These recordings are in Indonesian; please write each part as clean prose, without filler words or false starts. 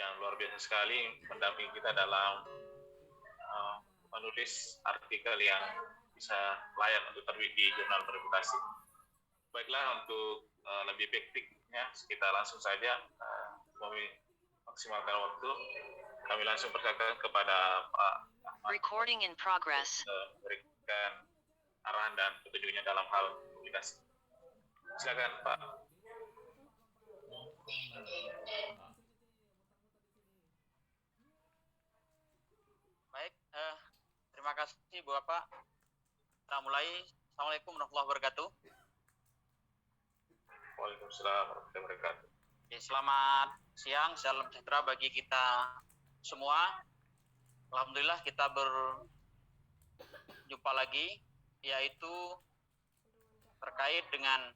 yang luar biasa sekali mendampingi kita dalam menulis artikel yang bisa layak untuk terbit di jurnal bereputasi. Baiklah, untuk lebih efektifnya kita langsung saja memaksimalkan waktu. Kami langsung persilakan kepada Pak Ahmad. Recording in progress. Berikan arahan dan petunjuknya dalam hal publikasi. Silakan Pak. Baik, terima kasih Bapak. Kita mulai. Assalamualaikum warahmatullahi wabarakatuh. Waalaikumsalam warahmatullahi wabarakatuh. Selamat siang, salam sejahtera bagi kita semua. Alhamdulillah kita berjumpa lagi, yaitu terkait dengan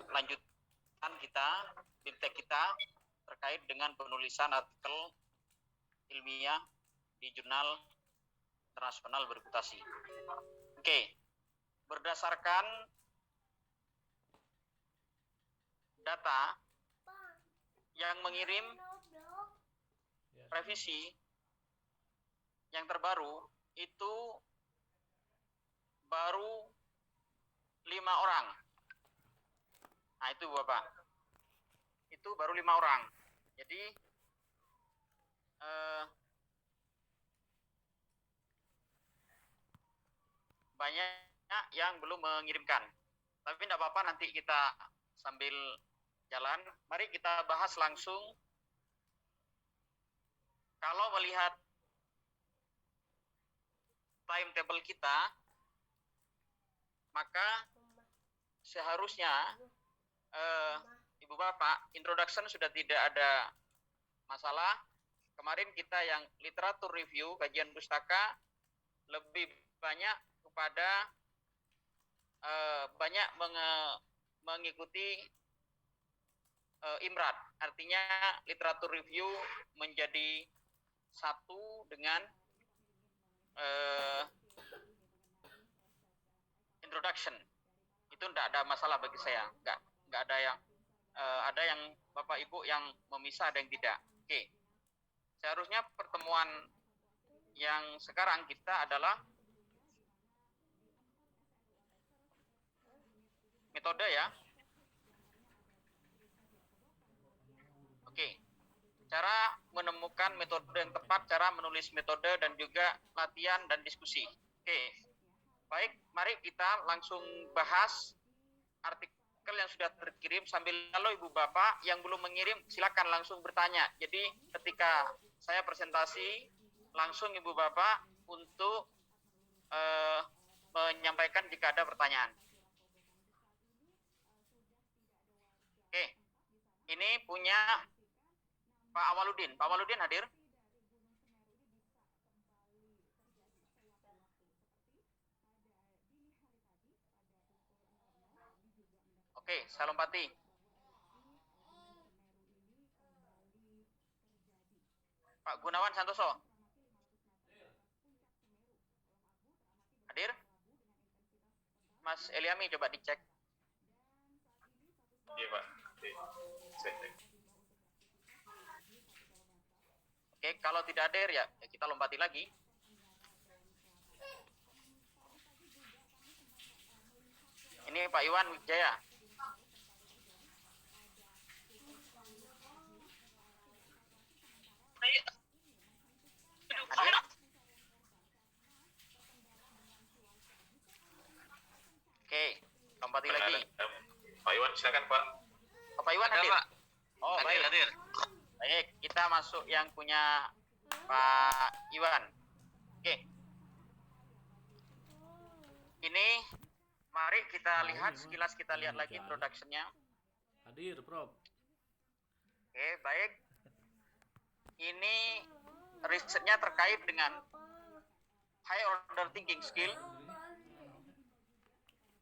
lanjutan kita, BIMTEK kita, terkait dengan penulisan artikel ilmiah di jurnal internasional bereputasi. Oke, berdasarkan data yang mengirim revisi yang terbaru itu baru 5 orang. Nah itu Bapak, itu baru 5 orang. Jadi banyak yang belum mengirimkan. Tapi tidak apa-apa, nanti kita sambil jalan. Mari kita bahas langsung. Kalau melihat timetable kita, maka seharusnya Ibu Bapak, introduction sudah tidak ada masalah. Kemarin kita yang literatur review, kajian pustaka, lebih banyak kepada banyak mengikuti IMRAD. Artinya literatur review menjadi satu dengan introduction. Itu tidak ada masalah bagi saya. Nggak ada yang ada yang Bapak Ibu yang memisah, ada yang tidak. Oke. Seharusnya pertemuan yang sekarang kita adalah metode ya. Oke. Cara menemukan metode yang tepat, cara menulis metode, dan juga latihan dan diskusi. Oke. Baik, mari kita langsung bahas artikel yang sudah terkirim. Sambil lalu Ibu Bapak yang belum mengirim silakan langsung bertanya. Jadi ketika saya presentasi, langsung Ibu Bapak untuk menyampaikan jika ada pertanyaan. Oke, ini punya Pak Awaludin. Pak Awaludin hadir? Oke, saya lompati. Pak Gunawan Santoso. Hadir? Mas Eliami coba dicek. Iya Pak. Oke, kalau tidak hadir ya kita lompati lagi. Ini Pak Iwan Wijaya. Hadir? Oke, lompati lagi. Pak Iwan, silakan Pak. Pak Iwan hadir? Pak. Oh, hadir, baik. hadir. Baik, kita masuk yang punya Pak Iwan. Oke. Ini mari kita lihat sekilas, kita lihat lagi introduction-nya. Hadir, Prof. Oke, baik. Ini risetnya terkait dengan high order thinking skill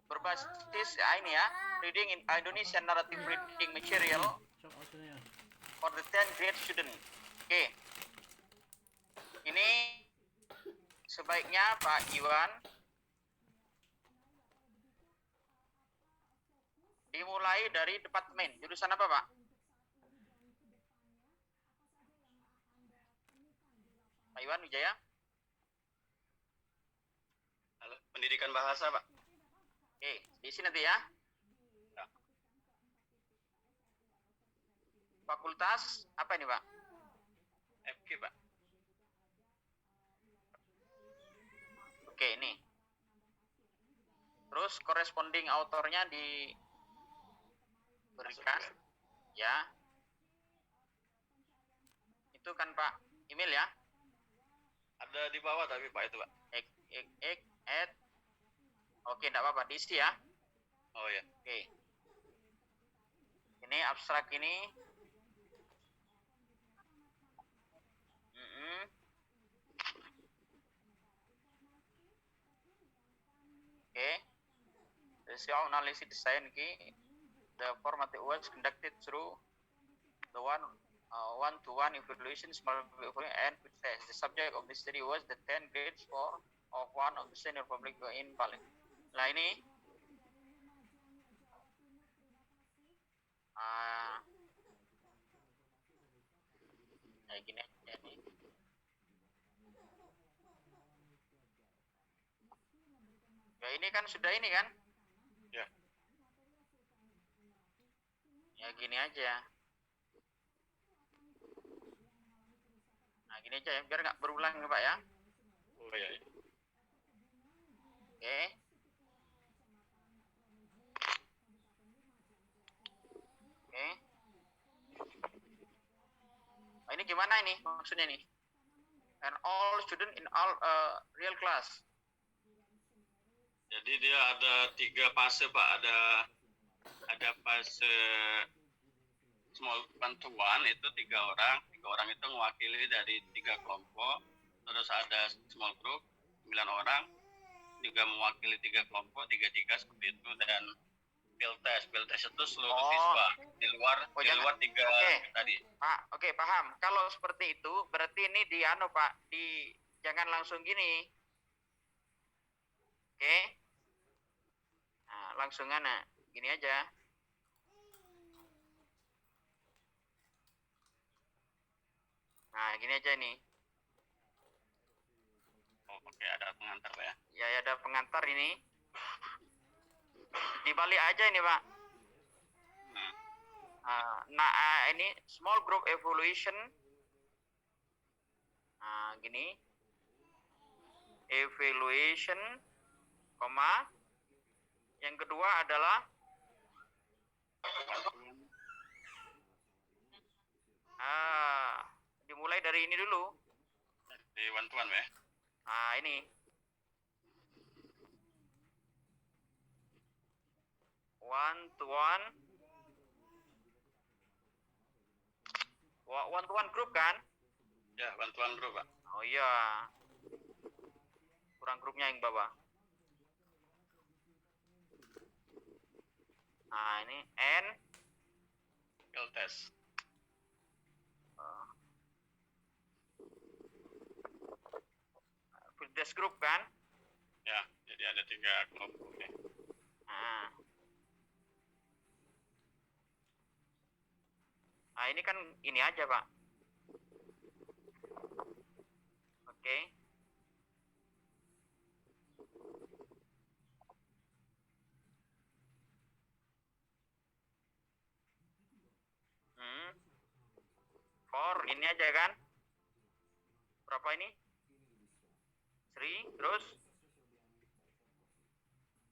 berbasis ini ya, reading in Indonesian narrative reading material for the 10th grade student. Oke. Ini sebaiknya Pak Iwan dimulai dari departemen. Jurusan apa, Pak? Iwan Wijaya. Halo, pendidikan bahasa, Pak. Oke, diisi nanti ya. Ya. Fakultas apa ini, Pak? FK, Pak. Oke, ini. Terus corresponding autornya diberikan. Masuk, Ya. Itu kan Pak, email ya. Ada di bawah tapi Pak itu, Pak. Oke, enggak apa-apa, diisi ya. Oh ya. Oke. Ini abstrak ini. Oke. The SEO analysis design key. The format was conducted through the one-to-one evaluation, small evaluation, and quick test. The subject of the study was the 10 grade score of one of the senior public in Bali. Nah ini kayak gini aja nih. Ya ini kan sudah ini kan? Ya. Ya gini aja. Nah gini aja ya, biar nggak berulang ya Pak ya. Oh ya. Oke. Oke. Nah, ini gimana ini maksudnya nih? And all student in all real class. Jadi dia ada 3 fase, Pak. Ada fase small one-to-one itu 3 orang. 3 orang itu mewakili dari 3 kelompok. Terus ada small group 9 orang juga mewakili 3 kelompok, 3 seperti itu, dan field test itu seluruh siswa di luar 3 tadi. Pak, oke, paham. Kalau seperti itu berarti ini Pak, jangan langsung gini. Oke. Nah, langsung gini aja. Nah, gini aja nih. Oh, oke, ada pengantar, Pak ya. Ya, ada pengantar ini. Dibalik aja ini, Pak. Ini small group evaluation. Nah, gini. Evaluation, koma. Yang kedua adalah dimulai dari ini dulu. Di one-to-one, Pak ya. Nah, ini. One-to-one. One-to-one group kan? Ya, one-to-one group, Pak. Oh iya. Kurang grupnya yang bawah. Nah, ini N. Field test. Field test group kan? Ya, jadi ada 3 kelompok. Okay. Nah, ini kan ini aja, Pak. Oke. For ini aja kan? Berapa ini? 3, terus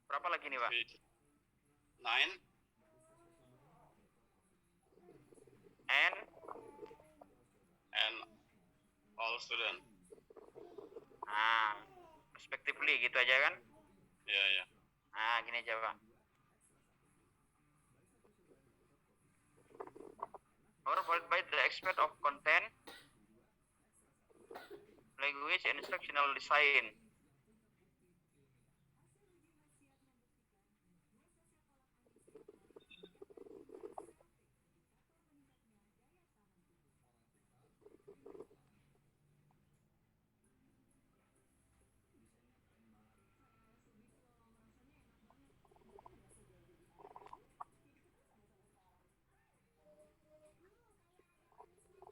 berapa lagi nih, Pak? 9 and all student. Respectively gitu aja kan? Ya, ya. Nah, gini aja, Pak. Or by the expert of content, language, and instructional design.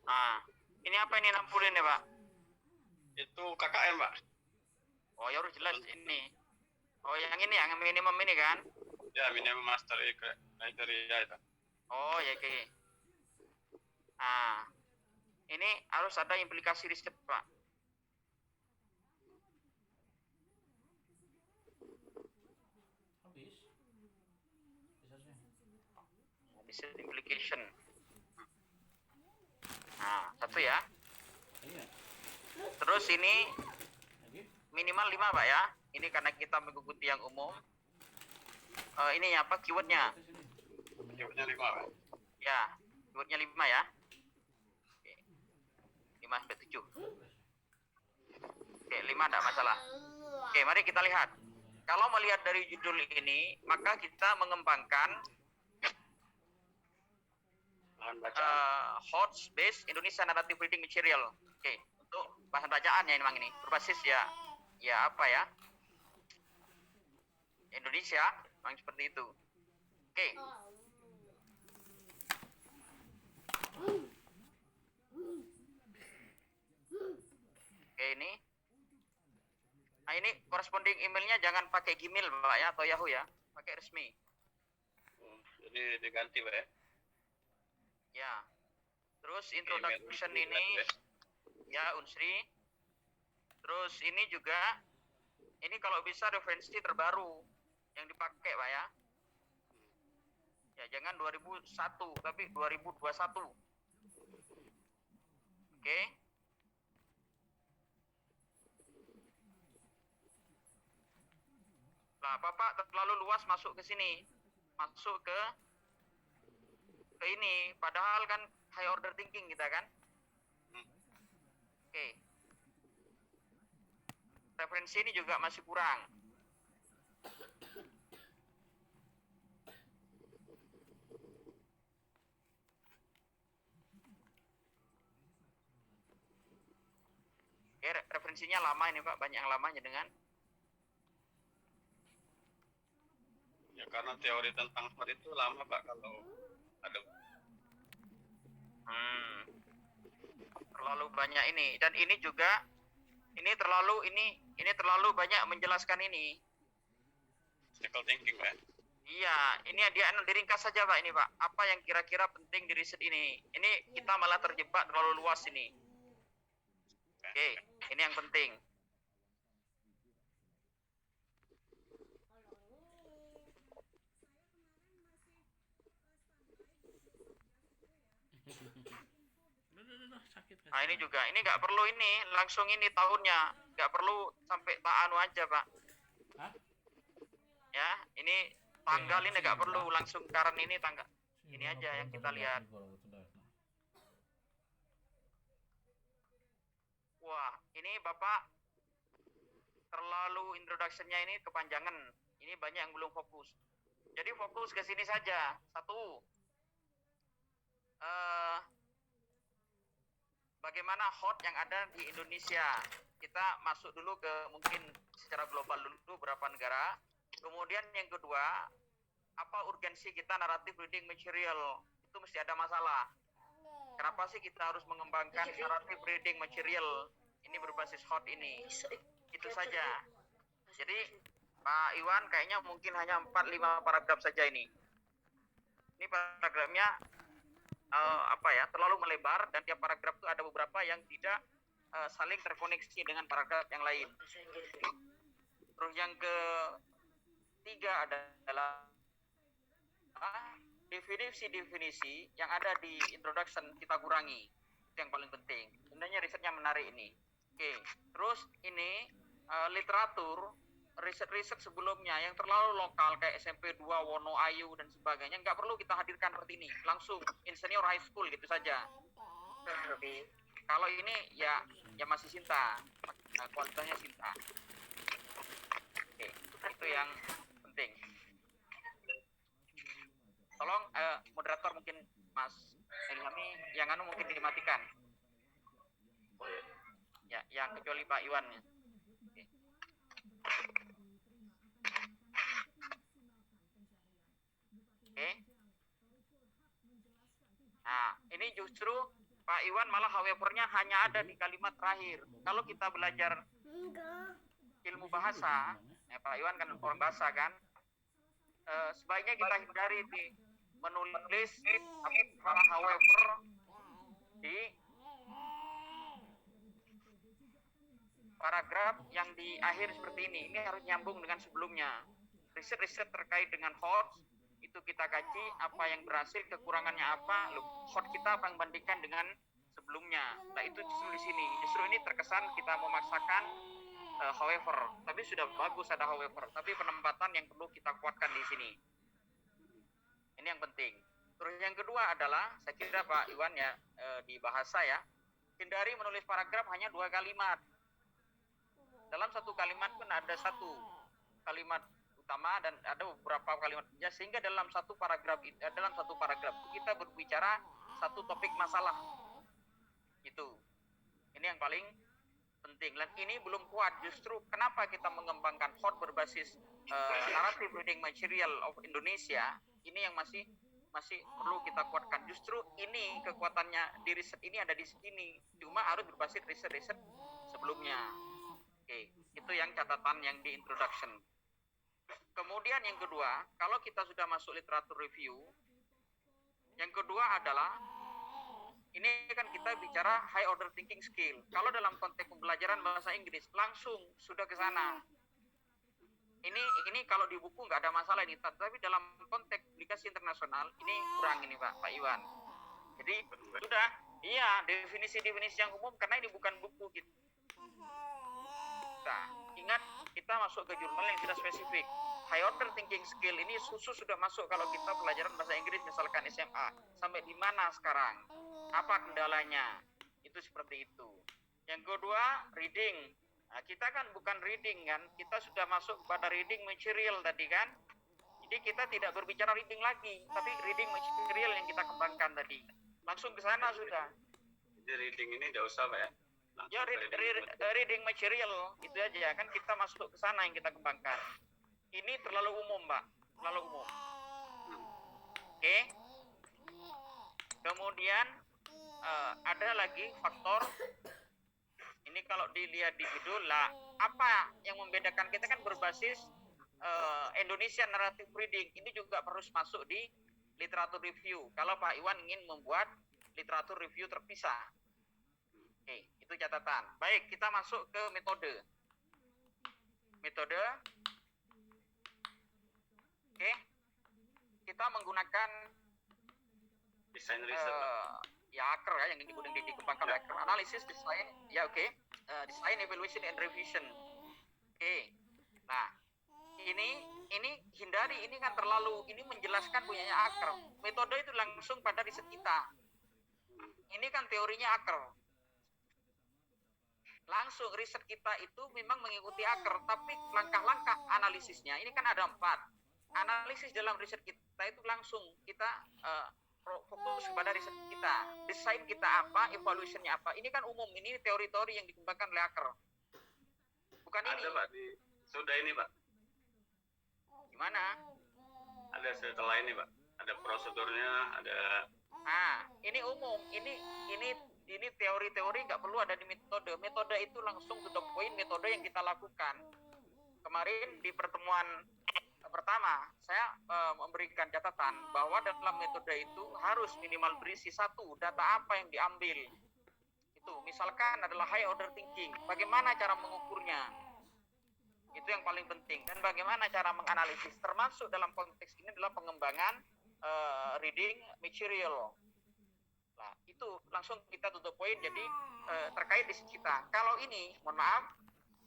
Nah, ini apa ini 60 ini, Pak? Itu KKM, Pak. Oh ya harus jelas ini. Oh yang ini yang minimum ini kan? Ya, minimum master kriteria itu. Oh ya oke. Ah, ini harus ada implikasi riset Pak. Riset implication. Nah, satu ya. Terus ini minimal 5 Pak ya. Ini karena kita mengikuti yang umum. Ini apa keywordnya? Keywordnya 5, Pak. Ya, keywordnya 5 ya. Oke. 5 sampai 7. Oke, 5 enggak masalah. Oke, mari kita lihat. Kalau melihat dari judul ini, maka kita mengembangkan Bahan bacaan. HOTS based Indonesia Narrative Reading Material. Oke, untuk bahan bacaannya memang ini berbasis ya apa ya? Indonesia, memang seperti itu. Oke. Oke, ini. Nah, ini corresponding emailnya jangan pakai Gmail, Pak ya, atau Yahoo ya. Pakai resmi. Jadi diganti, Pak ya. Ya. Terus introduction ini ya Unsri. Terus ini juga ini kalau bisa referensi terbaru yang dipakai, Pak ya. Ya, jangan 2001 tapi 2021. Oke. Nah, Bapak terlalu luas masuk ke sini. Masuk ke ini, padahal kan high order thinking kita kan. Oke. Referensi ini juga masih kurang. Oke, referensinya lama ini Pak, banyak yang lamanya dengan. Ya, karena teori tentang HOT itu lama, Pak, kalau ada. Terlalu banyak ini, dan ini juga ini terlalu banyak menjelaskan ini. Critical thinking, Pak. Iya, ini dia diringkas saja Pak ini Pak. Apa yang kira-kira penting di riset ini? Ini kita malah terjebak terlalu luas ini. Oke, ini yang penting. Nah ini juga, ini nggak perlu ini, langsung ini tahunnya, nggak perlu sampai tak anu aja Pak. Ya, ini tanggal ini nggak perlu langsung current ini tanggal. Ini aja yang kita lihat. Wah, ini Bapak terlalu introduction-nya ini kepanjangan. Ini banyak yang belum fokus. Jadi fokus ke sini saja. Satu, bagaimana HOT yang ada di Indonesia. Kita masuk dulu ke mungkin secara global dulu beberapa negara. Kemudian yang kedua, apa urgensi kita naratif reading material? Itu mesti ada masalah. Kenapa sih kita harus mengembangkan naratif reading material? Ini berbasis HOT ini. Itu saja. Jadi Pak Iwan kayaknya mungkin hanya 4-5 paragraf saja ini. Ini paragrafnya terlalu melebar dan tiap paragraf itu ada beberapa yang tidak saling terkoneksi dengan paragraf yang lain. Terus yang ketiga adalah definisi-definisi yang ada di introduction kita kurangi. Itu yang paling penting. Sebenarnya risetnya menarik ini. Oke, terus ini literatur riset-riset sebelumnya yang terlalu lokal kayak SMP 2, Wono Ayu dan sebagainya nggak perlu kita hadirkan seperti ini, langsung in senior high school gitu saja. Kalau ini ya masih Sinta, kualitasnya Sinta. Oke, itu yang penting. Tolong moderator mungkin Mas Ilhami yang mungkin dimatikan. Ya, yang kecuali Pak Iwan ya. Oke. Nah, ini justru Pak Iwan malah however-nya hanya ada di kalimat terakhir. Kalau kita belajar ilmu bahasa, ya Pak Iwan kan orang bahasa kan, sebaiknya kita hindari di menulis however di paragraf yang di akhir seperti ini. Ini harus nyambung dengan sebelumnya. Riset-riset terkait dengan host itu kita kaji apa yang berhasil, kekurangannya apa, host kita apa yang bandingkan dengan sebelumnya. Nah itu justru di sini. Justru ini terkesan kita memaksakan however, tapi sudah bagus ada however, tapi penempatan yang perlu kita kuatkan di sini. Ini yang penting. Terus yang kedua adalah, saya kira Pak Iwan ya, di bahasa ya, hindari menulis paragraf hanya 2 kalimat. Dalam satu kalimat pun ada satu kalimat utama dan ada beberapa kalimat ya, sehingga dalam satu paragraf itu kita berbicara satu topik masalah. Itu. Ini yang paling penting. Dan ini belum kuat. Justru kenapa kita mengembangkan HOT berbasis Narrative Reading Material of Indonesia, ini yang masih perlu kita kuatkan. Justru ini kekuatannya di riset ini ada di sini. Cuma harus berbasis riset-riset sebelumnya. Oke, itu yang catatan yang di introduction. Kemudian yang kedua, kalau kita sudah masuk literatur review, yang kedua adalah ini kan kita bicara high order thinking skill. Kalau dalam konteks pembelajaran bahasa Inggris langsung sudah ke sana. Ini kalau di buku nggak ada masalah ini, tapi dalam konteks publikasi internasional ini kurang ini Pak Iwan. Jadi sudah, iya definisi-definisi yang umum karena ini bukan buku kita. Ingat kita masuk ke jurnal yang sudah spesifik. High order thinking skill ini khusus sudah masuk kalau kita pelajaran bahasa Inggris misalkan SMA. Sampai di mana sekarang? Apa kendalanya? Itu seperti itu. Yang kedua, reading. Nah, kita kan bukan reading kan, kita sudah masuk pada reading material tadi kan. Jadi kita tidak berbicara reading lagi, tapi reading material yang kita kembangkan tadi. Langsung ke sana sudah. Jadi reading ini tidak usah Pak ya? Ya reading material itu aja kan, kita masuk ke sana yang kita kembangkan. Ini terlalu umum Pak, terlalu umum. Oke. Kemudian ada lagi faktor ini kalau dilihat di judul lah, apa yang membedakan kita kan berbasis Indonesia Narrative Reading, ini juga harus masuk di literatur review. Kalau Pak Iwan ingin membuat literatur review terpisah. Oke, itu catatan. Baik, kita masuk ke metode. Metode. Oke. Kita menggunakan Desain riset. Ya ACR ya, yang dikembangkan oleh ACR. Analisis, design, ya oke. Design, evaluation, and revision. Oke. Nah, ini hindari, ini kan terlalu, ini menjelaskan punyanya ACR. Metode itu langsung pada riset kita. Ini kan teorinya ACR. Langsung riset kita itu memang mengikuti ACR, tapi langkah-langkah analisisnya ini kan ada 4. Analisis dalam riset kita itu langsung kita fokus pada riset kita, desain kita apa, evaluation-nya apa. Ini kan umum, ini teori-teori yang dikembangkan oleh ACR. Bukan ada, ini. Pak, sudah ini Pak. Gimana? Ada setelah ini Pak. Ada prosedurnya, ada. Nah, ini umum, ini teori-teori nggak perlu ada di metode. Metode itu langsung to the point, metode yang kita lakukan. Kemarin di pertemuan pertama, saya memberikan catatan bahwa dalam metode itu harus minimal berisi 1, data apa yang diambil. Itu misalkan adalah high order thinking, bagaimana cara mengukurnya. Itu yang paling penting. Dan bagaimana cara menganalisis, termasuk dalam konteks ini adalah pengembangan reading material. Nah, itu langsung kita tutup poin. Jadi terkait di kita. Kalau ini, mohon maaf,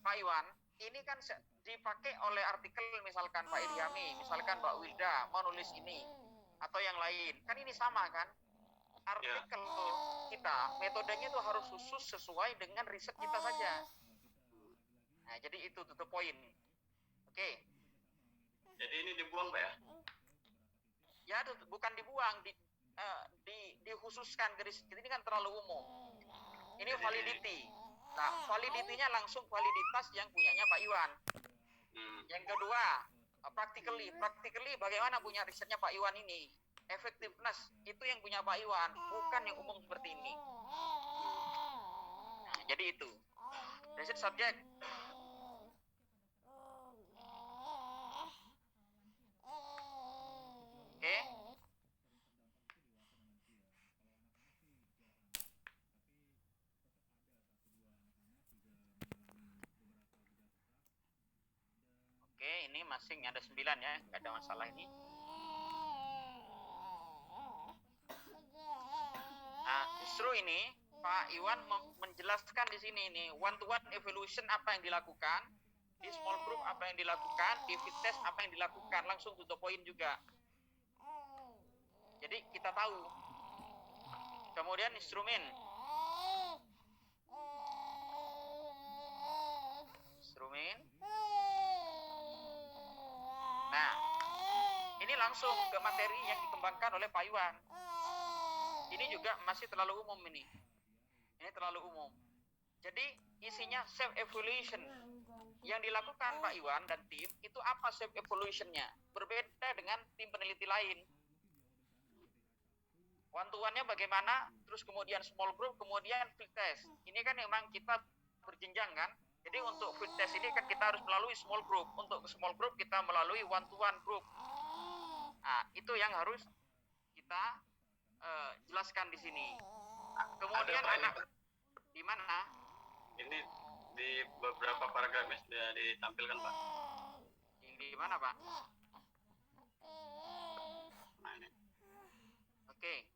Pak Iwan, ini kan dipakai oleh artikel misalkan Pak Iryami, misalkan Mbak Wilda menulis ini atau yang lain. Kan ini sama kan? Artikel kita, metodenya itu harus khusus sesuai dengan riset kita saja. Nah, jadi itu tutup poin. Oke. Jadi ini dibuang Pak ya? Ya, bukan dibuang, dikhususkan ke riset. Ini kan terlalu umum. Ini validity. Nah, validity-nya langsung validitas yang punyanya Pak Iwan. Yang kedua, practically bagaimana punya risetnya Pak Iwan ini? Effectiveness itu yang punya Pak Iwan, bukan yang umum seperti ini. jadi itu. Riset subjek. Oke. Oke, ini masing ada 9 ya, nggak ada masalah ini. Nah, justru ini Pak Iwan menjelaskan di sini ini one to one evaluation apa yang dilakukan, di small group apa yang dilakukan, di fit test apa yang dilakukan, langsung to the point juga. Jadi kita tahu. Kemudian instrumen. Nah, ini langsung ke materi yang dikembangkan oleh Pak Iwan. Ini juga masih terlalu umum ini. Ini terlalu umum. Jadi isinya self evaluation. Yang dilakukan Pak Iwan dan tim itu apa self evaluation-nya? Berbeda dengan tim peneliti lain. One to one-nya bagaimana? Terus kemudian small group, kemudian field test. Ini kan memang kita berjenjang kan? Jadi untuk field test ini kan kita harus melalui small group. Untuk small group kita melalui one to one group. Nah, itu yang harus kita jelaskan di sini. Kemudian anak di mana? Ini di beberapa paragraf sudah ditampilkan, Pak. Di mana, Pak? Nah, ini. Oke.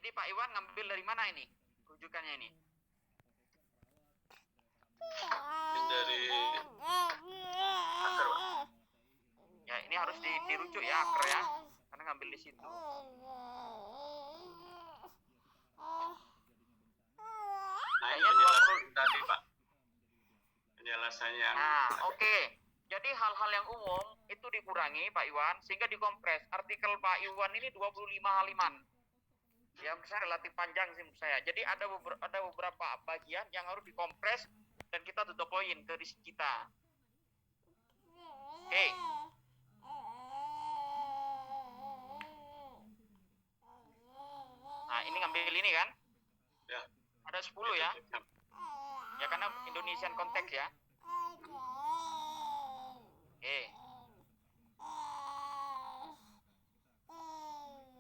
Ini Pak Iwan ngambil dari mana ini? Rujukannya ini? Ini dari akar, Pak. Ya, ini harus dirujuk ya, akar ya. Karena ngambil di situ. Nah, ini penjelasan tadi, Pak. Penjelasannya. Nah, oke. Jadi hal-hal yang umum itu dikurangi Pak Iwan sehingga dikompres. Artikel Pak Iwan ini 25 halaman. Ya, menurut saya relatif panjang sih menurut saya. Jadi ada beberapa bagian yang harus dikompres dan kita to the point ke riset kita. Oke. Nah, ini ngambil ini kan? Ya. Ada 10 ya? Ya karena Indonesian konteks ya. Oke.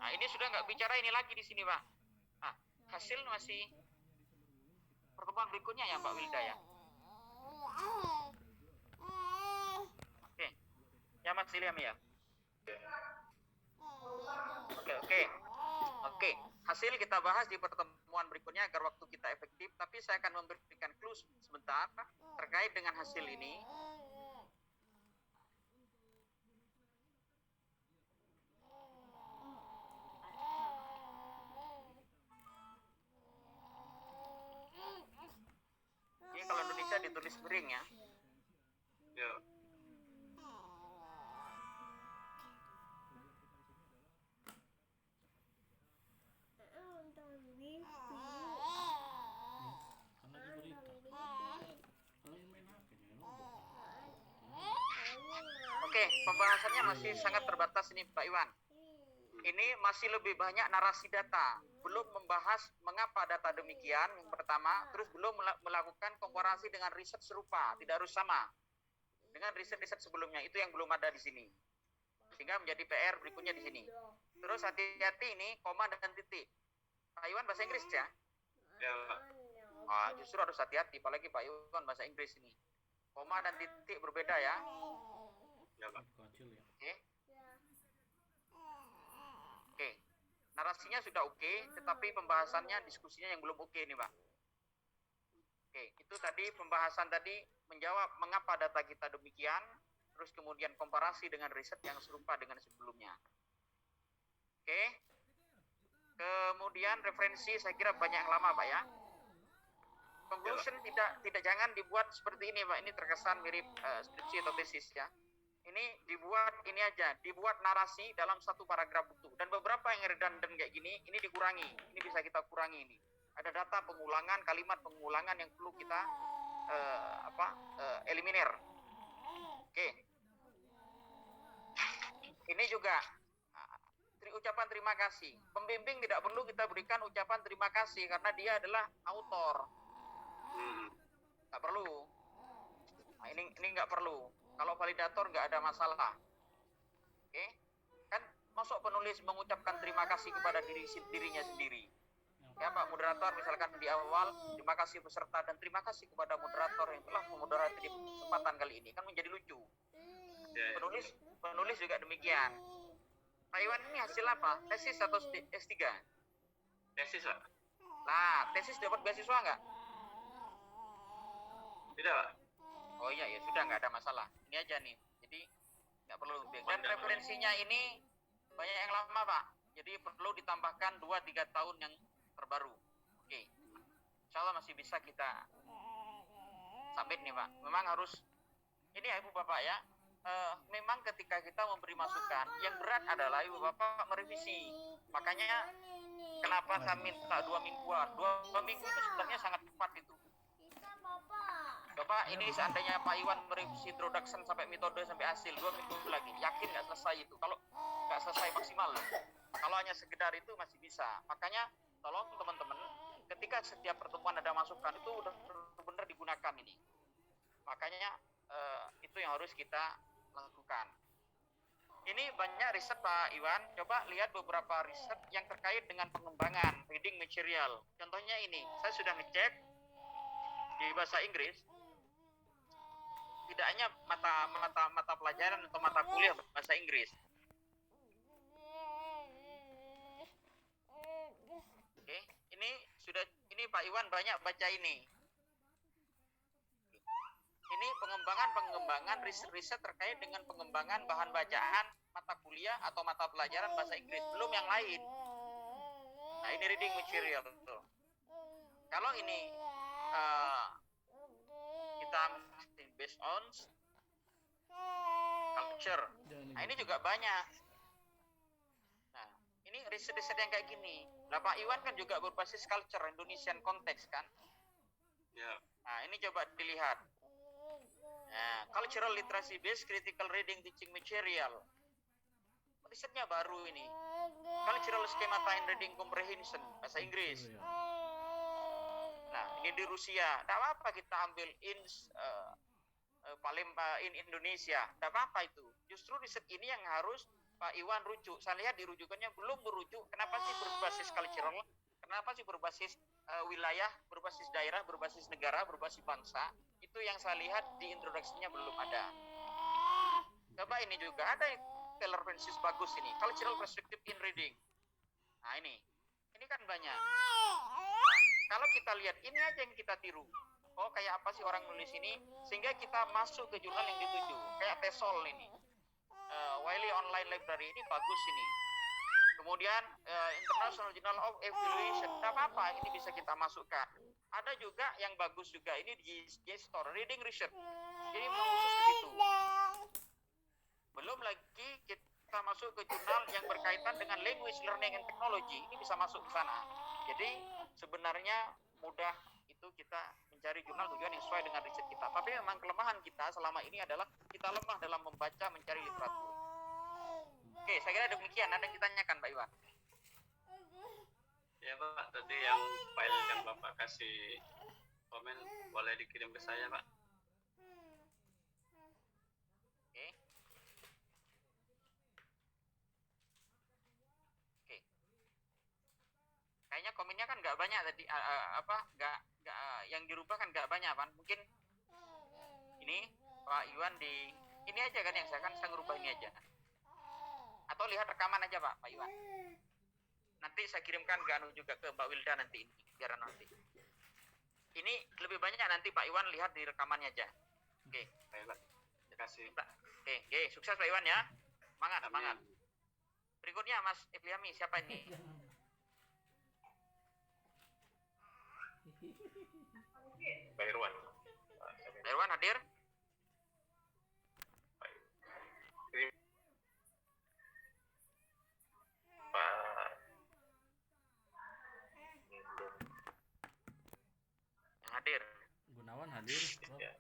Nah, ini sudah nggak bicara ini lagi di sini, Pak. Nah, hasil masih pertemuan berikutnya ya, Mbak Wilda ya. Oke. Ya, Mas William ya. Oke. Hasil kita bahas di pertemuan berikutnya agar waktu kita efektif. Tapi saya akan memberikan clue sebentar terkait dengan hasil ini. Ini kalau Indonesia ditulis miring ya. Ya. Oke, pembahasannya masih sangat terbatas ini Pak Iwan. Ini masih lebih banyak narasi data, belum membahas mengapa data demikian yang pertama, terus belum melakukan komparasi dengan riset serupa, tidak harus sama dengan riset-riset sebelumnya, itu yang belum ada di sini. Sehingga menjadi PR berikutnya di sini. Terus hati-hati ini koma dan titik. Pak Iwan bahasa Inggris ya? Ya, Pak. Justru harus hati-hati, apalagi Pak Iwan bahasa Inggris ini. Koma dan titik berbeda ya. Ya, Pak. Oke. Narasinya sudah oke, tetapi pembahasannya, diskusinya yang belum oke nih, Pak. Oke, itu tadi pembahasan tadi menjawab mengapa data kita demikian, terus kemudian komparasi dengan riset yang serupa dengan sebelumnya. Oke. Kemudian referensi saya kira banyak yang lama, Pak ya. Conclusion tidak jangan dibuat seperti ini, Pak. Ini terkesan mirip skripsi atau tesis ya. Ini dibuat ini aja, dibuat narasi dalam satu paragraf utuh. Dan beberapa yang redundant kayak gini, ini dikurangi. Ini bisa kita kurangi ini. Ada data pengulangan, kalimat pengulangan yang perlu kita eliminir. Oke. Ini juga ucapan terima kasih. Pembimbing tidak perlu kita berikan ucapan terima kasih karena dia adalah autor. Nggak perlu. Nah, ini nggak perlu. Kalau validator nggak ada masalah. Oke? Kan masuk penulis mengucapkan terima kasih kepada dirinya sendiri. Ya Pak moderator, misalkan di awal terima kasih peserta dan terima kasih kepada moderator yang telah memoderasi di kesempatan kali ini, kan menjadi lucu. Penulis juga demikian. Pak Iwan ini hasil apa? Tesis atau S3? Tesis, Pak. Lah, tesis dapat beasiswa nggak? Tidak, Pak. Oh iya, ya sudah, nggak ada masalah. Ini aja nih. Jadi nggak perlu. Dan referensinya ini banyak yang lama, Pak. Jadi perlu ditambahkan 2-3 tahun yang terbaru. Oke. Insya Allah masih bisa kita submit nih, Pak. Memang harus ini ya Ibu Bapak ya. Memang ketika kita memberi masukan, yang berat adalah Ibu Bapak merevisi. Makanya kenapa saya minta 2 mingguan? 2 minggu itu sebenarnya sangat cepat itu. Bapak, ini seandainya Pak Iwan merevisi introduction sampai metode sampai hasil 2 minggu lagi, yakin nggak selesai itu? Kalau nggak selesai maksimal, kalau hanya sekedar itu masih bisa. Makanya tolong teman-teman, ketika setiap pertemuan ada masukan itu udah benar-benar digunakan ini. Makanya itu yang harus kita lakukan. Ini banyak riset Pak Iwan. Coba lihat beberapa riset yang terkait dengan pengembangan reading material. Contohnya ini, saya sudah ngecek di bahasa Inggris. Tidak hanya mata pelajaran atau mata kuliah bahasa Inggris. Oke, ini Pak Iwan banyak baca ini. Ini pengembangan riset terkait dengan pengembangan bahan bacaan mata kuliah atau mata pelajaran bahasa Inggris, belum yang lain. Nah, ini reading material. Kalau ini kita based on culture. Nah, ini juga banyak. Nah, ini riset-riset yang kayak gini. Nah, Pak Iwan kan juga berbasis culture Indonesian konteks kan? Ya. Nah, ini coba dilihat. Nah, cultural literacy based critical reading teaching material. Risetnya baru ini. Cultural schemata in reading comprehension bahasa Inggris. Nah, ini di Rusia. Tidak apa-apa kita ambil in Indonesia. Tidak apa-apa itu. Justru riset ini yang harus Pak Iwan rujuk. Saya lihat di rujukannya belum merujuk. Kenapa sih berbasis cultural? Kenapa sih berbasis wilayah, berbasis daerah, berbasis negara, berbasis bangsa? Itu yang saya lihat di introduksinya belum ada. Coba ini juga ada Taylor Francis bagus ini, cultural perspective in reading. Nah ini kan banyak. Nah, kalau kita lihat ini aja yang kita tiru. Oh kayak apa sih orang nulis ini? Sehingga kita masuk ke jurnal yang dituju. Kayak TESOL ini, Wiley Online Library ini bagus ini. Kemudian International Journal of Evaluation, tidak apa-apa, ini bisa kita masukkan. Ada juga yang bagus juga, ini di JSTOR, Reading Research. Ini khusus ke situ. Belum lagi kita masuk ke jurnal yang berkaitan dengan Language Learning and Technology, ini bisa masuk ke sana. Jadi sebenarnya mudah itu kita mencari jurnal tujuan yang sesuai dengan riset kita. Tapi memang kelemahan kita selama ini adalah kita lemah dalam membaca, mencari literatur. Oke, saya kira demikian. Ada yang ditanyakan, Pak Iwan? Ya Pak, tadi yang file yang Bapak kasih komen boleh dikirim ke saya Pak. Oke. Oke. Kayaknya komennya kan nggak banyak tadi. Nggak yang dirubah kan nggak banyak, Pak. Mungkin ini Pak Iwan di ini aja kan yang saya ngerubah ini aja. Atau lihat rekaman aja Pak Iwan. Nanti saya kirimkan ke juga ke Mbak Wilda nanti ini, biar nanti. Ini lebih banyak nanti Pak Iwan lihat di rekamannya aja. Oke. Baik Pak. Terima kasih. Oke, sukses Pak Iwan ya. Semangat. Berikutnya Mas Ibliami, siapa ini? Pak Irwan. Pak Irwan hadir? Pak Yang hadir. Gunawan hadir. hadir, Prof. Ya.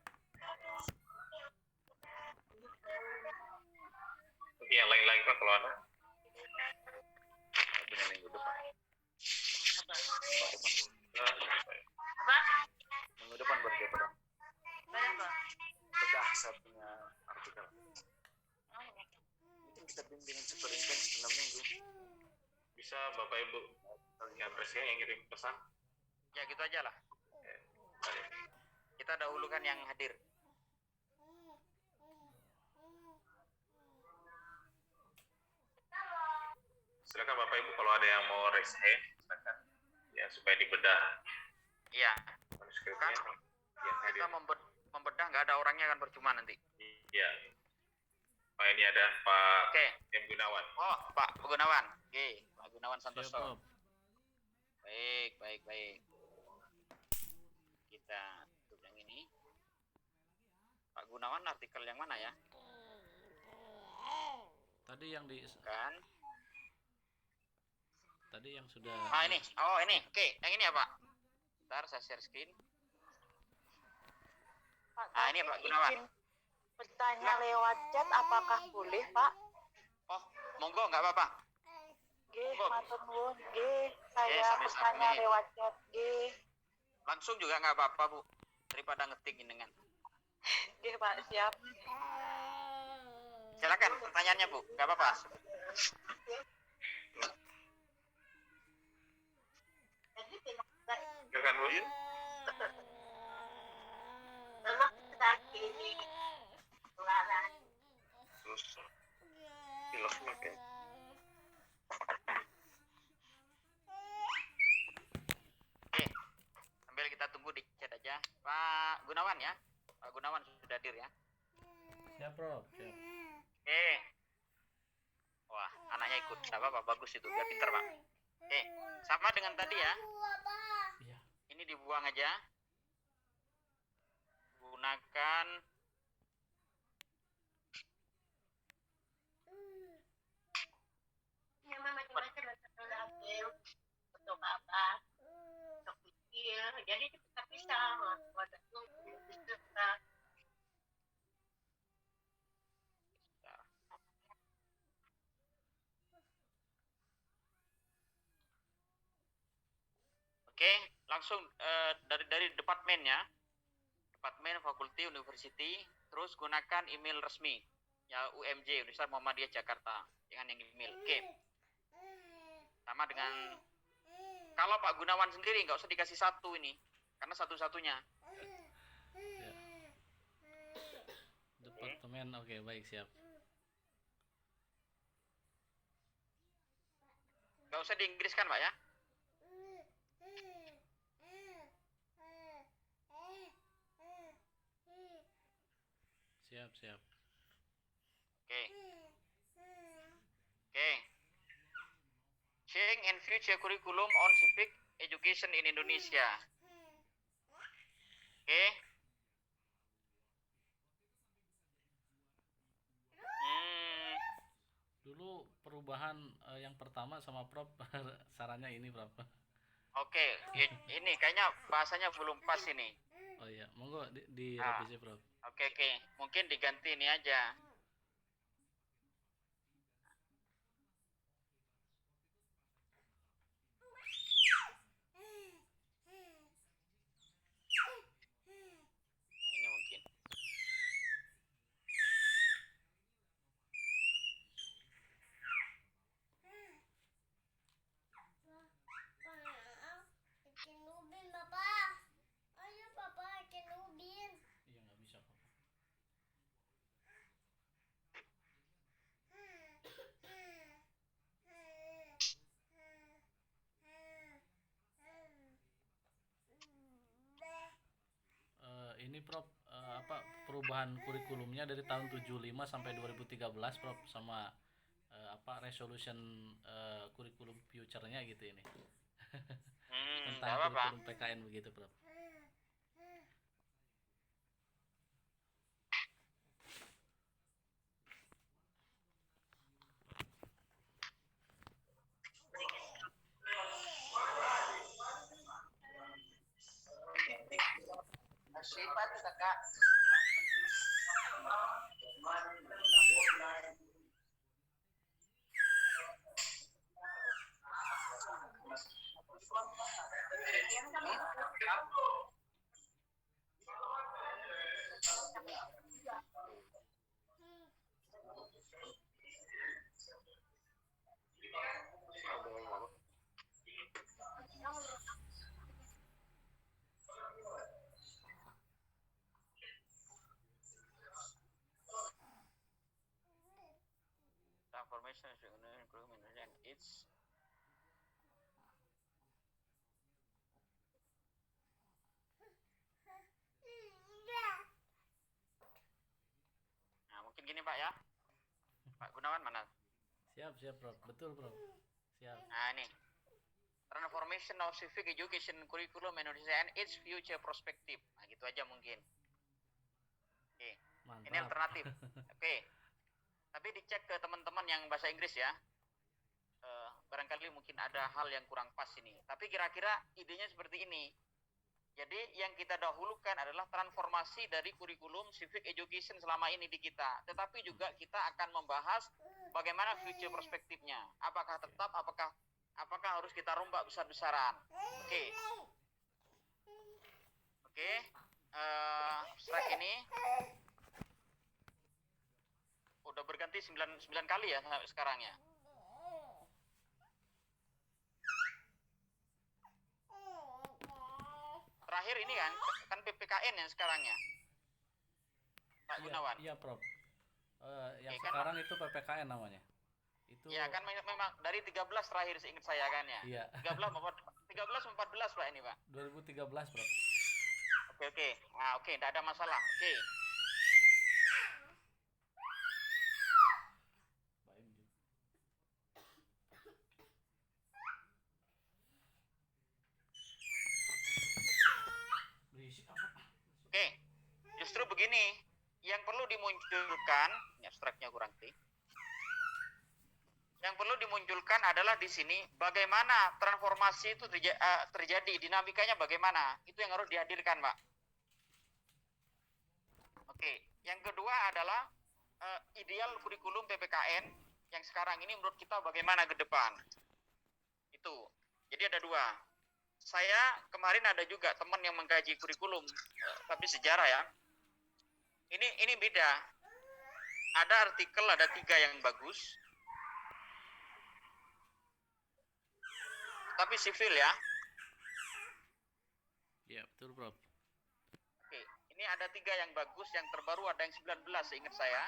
Oke, yang lain lagi Pak kalau ada. Dengan minggu depan. Minggu depan berarti apa? Bedah satunya artikel. Mungkin kita bimbingan super intens 6 minggu. Bisa Bapak Ibu dengan presiden yang ngirim pesan? Ya gitu aja lah. Kita dahulukan yang hadir. Silakan Bapak Ibu kalau ada yang mau raise hand, silakan. Ya supaya dibedah Iya. manuskripnya. Kan Yang hadir. kita membedah nggak ada orangnya kan percuma nanti. Iya. Pak ini ada Pak Oke. M Gunawan. Oh, Pak Gunawan. Oke, Pak Gunawan Siap, Santoso. Prof. Baik. Kita tutup yang ini. Pak Gunawan artikel yang mana ya? Tadi yang Kan? sudah. Ah ini. Oh ini. Oke, yang ini ya Pak. Bentar saya share screen. Pak, Ah, ini Pak kami Gunawan. izin bertanya lewat chat, apakah boleh Pak? Oh, monggo nggak apa-apa. G, Monggo. matur nuwun. G, saya sami-sami. bertanya lewat chat. G, Langsung juga nggak apa-apa Bu. Daripada ngetik dengan. G Pak, siap. Silakan pertanyaannya Bu. Nggak apa-apa. Silakan Bu. Terus pileknya kayak. Oke. Sambil kita tunggu di chat aja. Pak Gunawan ya. Pak Gunawan sudah hadir ya. Siap, Prof. Siap. Oke. Wah, anaknya ikut. Nggak apa-apa, bagus itu. Biar pinter, Pak. Oke. Sama dengan tadi ya. Iya. Ini dibuang aja. Gunakan jadi kita bisa Oke, langsung dari departemennya. Departemen Fakulti University, terus gunakan email resmi ya UMJ Universitas Muhammadiyah Jakarta dengan yang email. Oke. Sama dengan kalau Pak Gunawan sendiri nggak usah dikasih satu ini karena satu-satunya. Siap. Departemen, oke, baik, siap. Nggak usah di Inggris kan Pak ya? Siap. Oke. Sharing and future curriculum on civic education in Indonesia. Oke. Dulu perubahan yang pertama sama Prof sarannya ini, Prof. Oke, ini kayaknya bahasanya belum pas ini. Oh iya, monggo direvisi, Prof. Oke. Mungkin diganti ini aja. Ini mungkin. Bikin ubin, Bapak. Ayo, Bapak, bikin ubin. Iya, nggak bisa, Prof. Ini Prof, perubahan kurikulumnya dari tahun 75 sampai 2013, Prof, sama resolution kurikulum future-nya gitu ini. Tentang Nggak apa-apa. kurikulum PKN begitu, Prof. Masih Pak bantu kakak. Transformation is including and its Nah, mungkin gini Pak ya. Pak Gunawan mana? Siap, Prof. Betul, Prof. Siap. Nah, ini. Transformation of civic education curriculum Indonesia and its future perspective. Nah, gitu aja mungkin. Oke. Mantap. Ini alternatif. Oke. Tapi dicek ke teman-teman yang bahasa Inggris ya. Barangkali mungkin ada hal yang kurang pas ini. Tapi kira-kira idenya seperti ini. Jadi yang kita dahulukan adalah transformasi dari kurikulum civic education selama ini di kita. Tetapi juga kita akan membahas bagaimana future perspektifnya. Apakah tetap, apakah harus kita rombak besar-besaran. Oke. Strike ini udah berganti 9 kali ya sampai sekarang ya. Terakhir ini kan PPKN yang sekarangnya Pak Gunawan. Iya, Prof. Yang Oke, kan? sekarang itu PPKN namanya. Itu Ya kan memang dari 13 terakhir seingat saya kan ya. Iya. 13 14 Pak ini Pak. 2013, Prof. Oke. Nah, oke, enggak ada masalah. Oke. Oke. Justru begini, yang perlu dimunculkan, ya strike-nya kurang sih. Yang perlu dimunculkan adalah di sini bagaimana transformasi itu terjadi, dinamikanya bagaimana. Itu yang harus dihadirkan, Pak. Oke, yang kedua adalah ideal kurikulum PPKN yang sekarang ini menurut kita bagaimana ke depan. Itu. Jadi ada dua. Saya kemarin ada juga teman yang mengkaji kurikulum tapi sejarah ya. Ini beda. Ada artikel, ada 3 yang bagus. Tapi sivil ya. Iya, betul, Prof. Oke, ini ada 3 yang bagus, yang terbaru ada yang 19 seingat saya.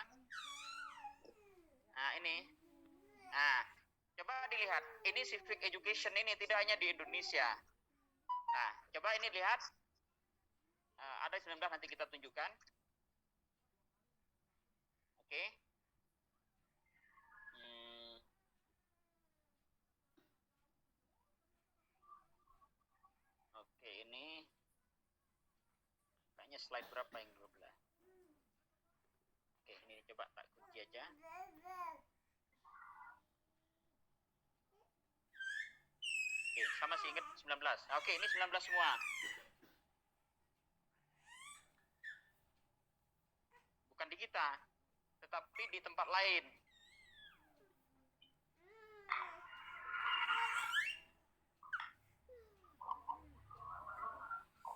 Nah, ini. Nah, coba dilihat. Ini civic education ini tidak hanya di Indonesia. Nah, coba ini lihat. Ada 19 nanti kita tunjukkan. Oke. Oke, ini kayaknya slide berapa yang 12. Oke, ini coba tak kunci aja. Oke, sama sih ingat 19. Oke, ini 19 semua. Bukan di kita, tetapi di tempat lain.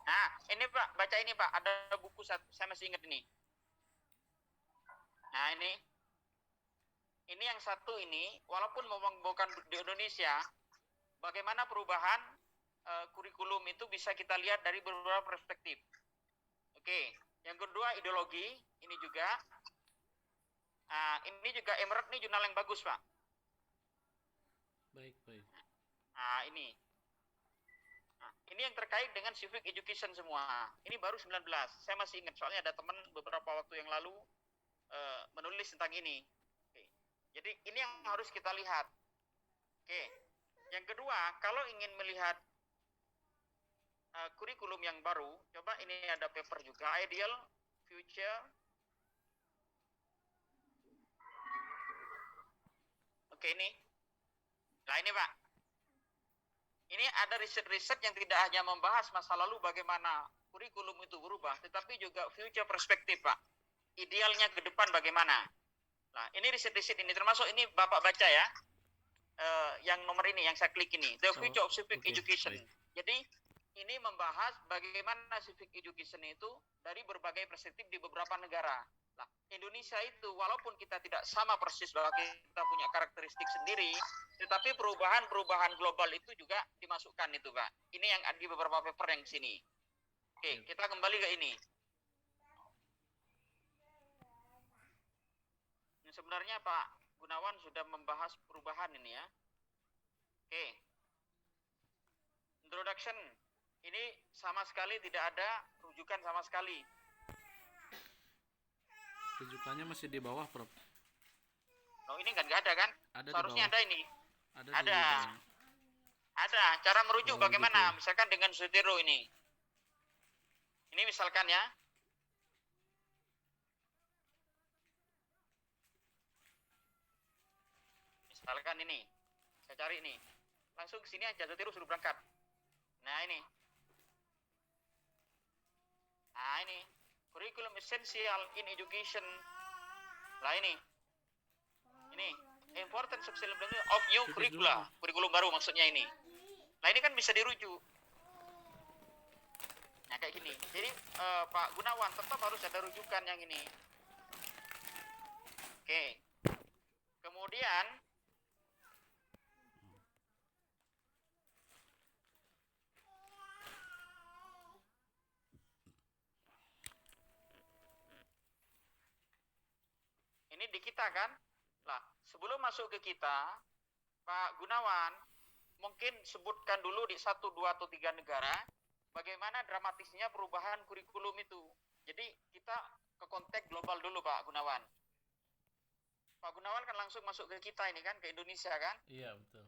Nah, ini Pak, baca ini Pak, ada buku saya masih ingat ini. Nah, ini yang satu ini, walaupun memang bukan di Indonesia, bagaimana perubahan kurikulum itu bisa kita lihat dari beberapa perspektif. Oke, yang kedua ideologi, ini juga. Ini juga Emerald, ini jurnal yang bagus Pak. Baik. Nah, ini yang terkait dengan civic education semua. Ini baru 19. Saya masih ingat soalnya ada teman beberapa waktu yang lalu menulis tentang ini. Oke. Jadi ini yang harus kita lihat. Oke. Yang kedua, kalau ingin melihat kurikulum yang baru, coba ini ada paper juga, Ideal Future. Oke, ini. Nah, ini Pak. Ini ada riset-riset yang tidak hanya membahas masa lalu bagaimana kurikulum itu berubah, tetapi juga future perspektif, Pak. Idealnya ke depan bagaimana. Nah, ini riset-riset ini, termasuk ini Bapak baca ya, yang nomor ini, yang saya klik ini, The Future of Civic oke, Education. baik. Jadi, ini membahas bagaimana civic education itu dari berbagai perspektif di beberapa negara. Nah, Indonesia itu walaupun kita tidak sama persis bahwa kita punya karakteristik sendiri, tetapi perubahan-perubahan global itu juga dimasukkan itu, Pak. Ini yang ada di beberapa paper yang sini. Oke, kita kembali ke ini. Sebenarnya Pak Gunawan sudah membahas perubahan ini ya. Oke. Introduction. Ini sama sekali tidak ada rujukan sama sekali. Rujukannya masih di bawah, Prof. Oh, ini kan nggak ada kan? Ada Seharusnya di bawah. ada ini. Ada. Ada. Di bawah. Ada. Cara merujuk Oh, bagaimana? gitu. Misalkan dengan Sutero ini. Ini misalkan ya. Misalkan ini. Saya cari ini. Langsung ke sini aja, Sutero suruh berangkat. Nah, ini. Nah, ini. Curriculum essential in education. Lah ini. Ini. Important substantive of new curricula. Kurikulum baru maksudnya ini. Nah, ini kan bisa dirujuk. Nah, kayak gini. Jadi, Pak Gunawan tetap harus ada rujukan yang ini. Oke. Kemudian, ini di kita kan? Lah, sebelum masuk ke kita, Pak Gunawan, mungkin sebutkan dulu di 1, 2, atau 3 negara, bagaimana dramatisnya perubahan kurikulum itu. Jadi, kita ke konteks global dulu, Pak Gunawan. Pak Gunawan kan langsung masuk ke kita ini kan, ke Indonesia kan? Iya, betul.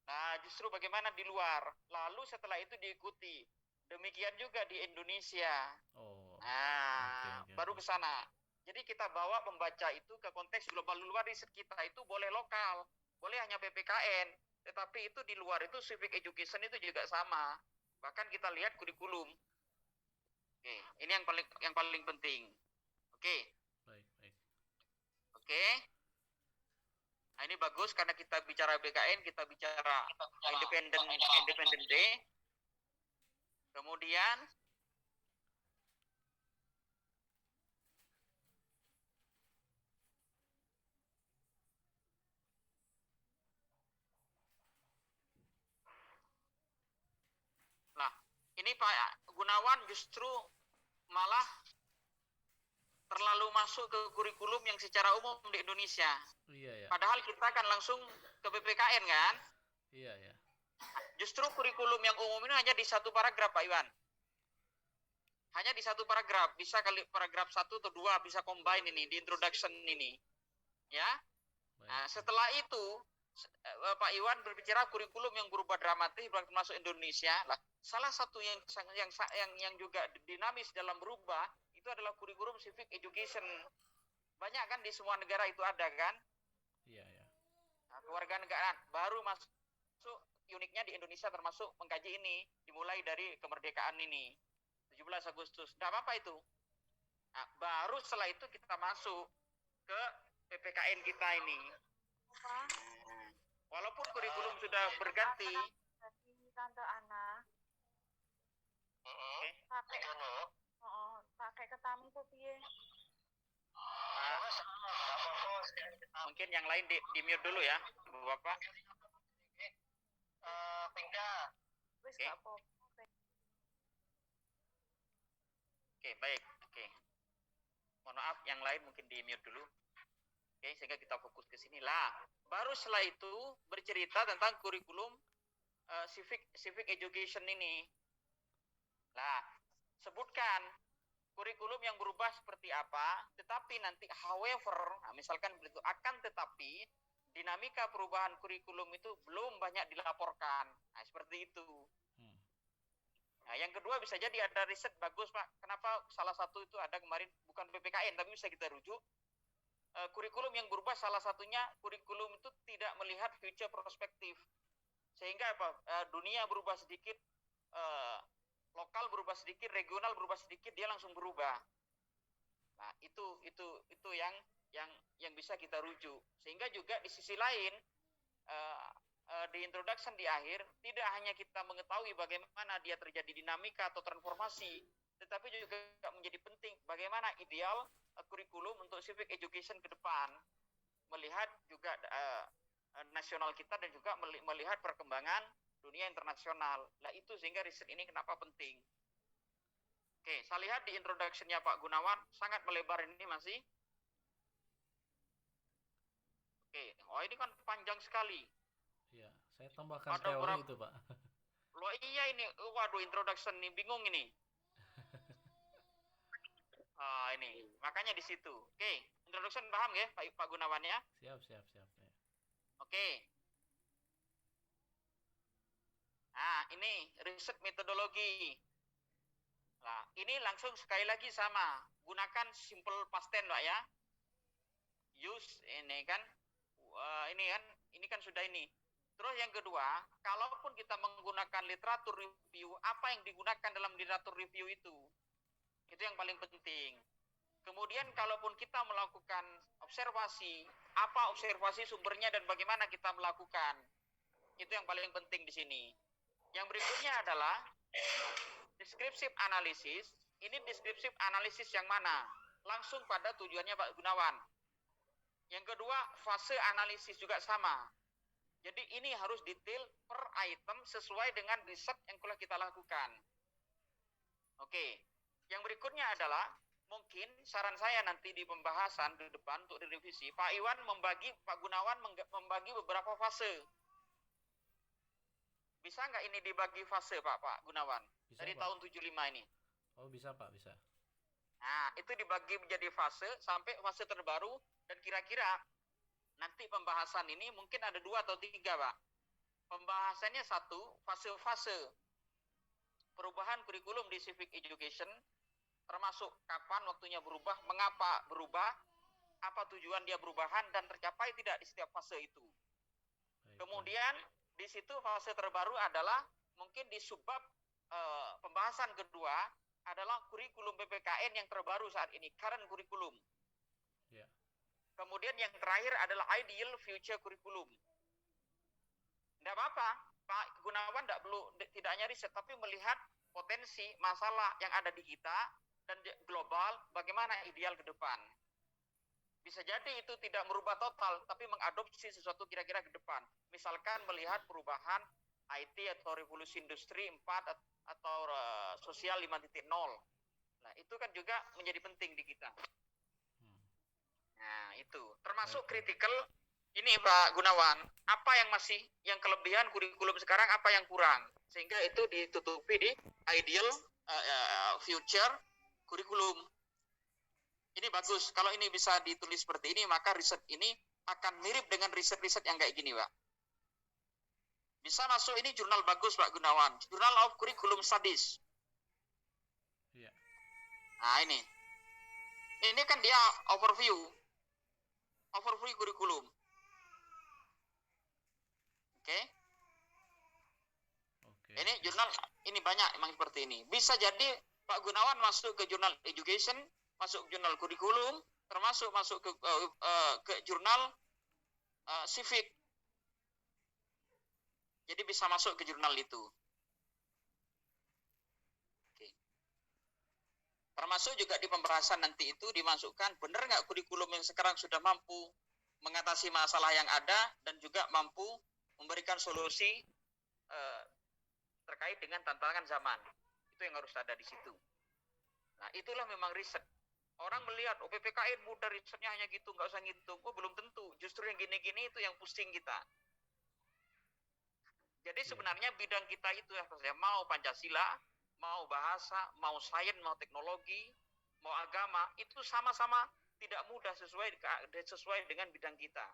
Nah, justru bagaimana di luar. Lalu setelah itu diikuti. Demikian juga di Indonesia. Oh. Nah, Oke. baru ke sana. Jadi kita bawa membaca itu ke konteks global. Luar riset kita itu boleh lokal, boleh hanya PPKN, tetapi itu di luar itu civic education itu juga sama. Bahkan kita lihat kurikulum. Oke, ini yang paling penting. Oke. Baik. Oke. Nah, ini bagus karena kita bicara PKN, kita bicara independent day. Kemudian ini Pak Gunawan justru malah terlalu masuk ke kurikulum yang secara umum di Indonesia. Iya, ya. Padahal kita kan langsung ke PPKN kan? Iya, ya. Justru kurikulum yang umum ini hanya di 1 paragraf, Pak Iwan. Hanya di 1 paragraf. Bisa kali paragraf 1 atau 2 bisa combine ini di introduction ini. Ya. Nah, setelah itu Pak Iwan berbicara kurikulum yang berubah dramatis termasuk Indonesia. Lah, salah satu yang juga dinamis dalam berubah itu adalah kurikulum civic education. Banyak kan di semua negara itu ada kan? Iya, ya. Nah, kewarganegaraan baru masuk uniknya di Indonesia termasuk mengkaji ini dimulai dari kemerdekaan ini 17 Agustus. Tidak apa-apa itu. Nah, baru setelah itu kita masuk ke PPKN kita ini. Walaupun kurikulum sudah berganti. Tante Ana. Pakai ketami kok piye? Mungkin yang lain di mute dulu ya, Bapak. Wis gak apa-apa. Oke, baik. Oke. Mohon maaf, yang lain mungkin di mute dulu. Oke, sehingga kita fokus ke sini lah. Baru setelah itu bercerita tentang kurikulum civic education ini. Lah, sebutkan kurikulum yang berubah seperti apa, tetapi nanti however, nah misalkan begitu, akan tetapi dinamika perubahan kurikulum itu belum banyak dilaporkan. Nah, seperti itu. Nah, yang kedua bisa jadi ada riset bagus, Pak. Kenapa salah satu itu ada kemarin bukan PPKN tapi bisa kita rujuk. Kurikulum yang berubah salah satunya kurikulum itu tidak melihat future perspektif. sehingga apa? Dunia berubah sedikit, lokal berubah sedikit, regional berubah sedikit, dia langsung berubah. Nah, itu yang bisa kita rujuk. Sehingga juga di sisi lain, di introduction di akhir tidak hanya kita mengetahui bagaimana dia terjadi dinamika atau transformasi, tetapi juga menjadi penting bagaimana ideal kurikulum untuk civic education ke depan, melihat juga nasional kita dan juga melihat perkembangan dunia internasional. Nah, itu sehingga riset ini kenapa penting. Oke, saya lihat di introduction-nya Pak Gunawan sangat melebar ini masih. Oke, oh ini kan panjang sekali. Iya, saya tambahkan Ada teori berapa- itu, Pak. Loh iya ini, waduh introduction nih bingung ini. Ini makanya di situ. Oke, introduction paham ya Pak Gunawan ya? Siap, siap, siap. Ya. Oke. Nah, ini riset metodologi. Nah, ini langsung sekali lagi sama. Gunakan simple past tense, Pak ya. Use ini kan ini kan sudah ini. Terus yang kedua, kalaupun kita menggunakan literatur review, apa yang digunakan dalam literatur review itu? Itu yang paling penting. Kemudian kalaupun kita melakukan observasi, apa observasi sumbernya dan bagaimana kita melakukan? Itu yang paling penting di sini. Yang berikutnya adalah descriptive analysis. Ini descriptive analysis yang mana? Langsung pada tujuannya Pak Gunawan. Yang kedua, fase analisis juga sama. Jadi ini harus detail per item sesuai dengan riset yang telah kita lakukan. Oke. Yang berikutnya adalah mungkin saran saya nanti di pembahasan di depan untuk direvisi, Pak Gunawan membagi beberapa fase. Bisa nggak ini dibagi fase Pak Gunawan? Bisa, Dari Pak. tahun 75 ini. Oh, bisa, Pak, bisa. Nah, itu dibagi menjadi fase sampai fase terbaru dan kira-kira nanti pembahasan ini mungkin ada 2 atau 3, Pak. Pembahasannya 1, fase-fase perubahan kurikulum di civic education, termasuk kapan waktunya berubah, mengapa berubah, apa tujuan dia perubahan dan tercapai tidak di setiap fase itu. Baik, Kemudian di situ fase terbaru adalah mungkin di subbab pembahasan kedua adalah kurikulum PPKN yang terbaru saat ini, current kurikulum. Ya. Kemudian yang terakhir adalah ideal future kurikulum. Tidak apa-apa, Pak Gunawan tidak hanya riset, tapi melihat potensi masalah yang ada di kita dan global, bagaimana ideal ke depan. Bisa jadi itu tidak merubah total, tapi mengadopsi sesuatu kira-kira ke depan. Misalkan melihat perubahan IT atau revolusi industri 4 atau sosial 5.0. Nah, itu kan juga menjadi penting di kita. Nah, itu. Termasuk critical, ini Pak Gunawan, apa yang kelebihan kurikulum sekarang, apa yang kurang. Sehingga itu ditutupi di ideal future kurikulum. Ini bagus. Kalau ini bisa ditulis seperti ini, maka riset ini akan mirip dengan riset-riset yang kayak gini, Pak. Bisa masuk ini jurnal bagus, Pak Gunawan. Journal of Curriculum Studies. Iya. Nah, ini. Ini kan dia overview kurikulum. Oke. Oke. Ini jurnal, ini banyak emang seperti ini. Bisa jadi Pak Gunawan masuk ke jurnal education, masuk jurnal kurikulum, termasuk masuk ke jurnal civic. Jadi bisa masuk ke jurnal itu. Oke. Termasuk juga di pembahasan nanti itu dimasukkan benar nggak kurikulum yang sekarang sudah mampu mengatasi masalah yang ada dan juga mampu memberikan solusi terkait dengan tantangan zaman. Itu yang harus ada di situ. Nah, itulah memang riset. Orang melihat, PPKN mudah risetnya hanya gitu, nggak usah ngitung. Oh, belum tentu. Justru yang gini-gini itu yang pusing kita. Jadi sebenarnya bidang kita itu ya, mau Pancasila, mau bahasa, mau sains, mau teknologi, mau agama, itu sama-sama tidak mudah sesuai dengan bidang kita.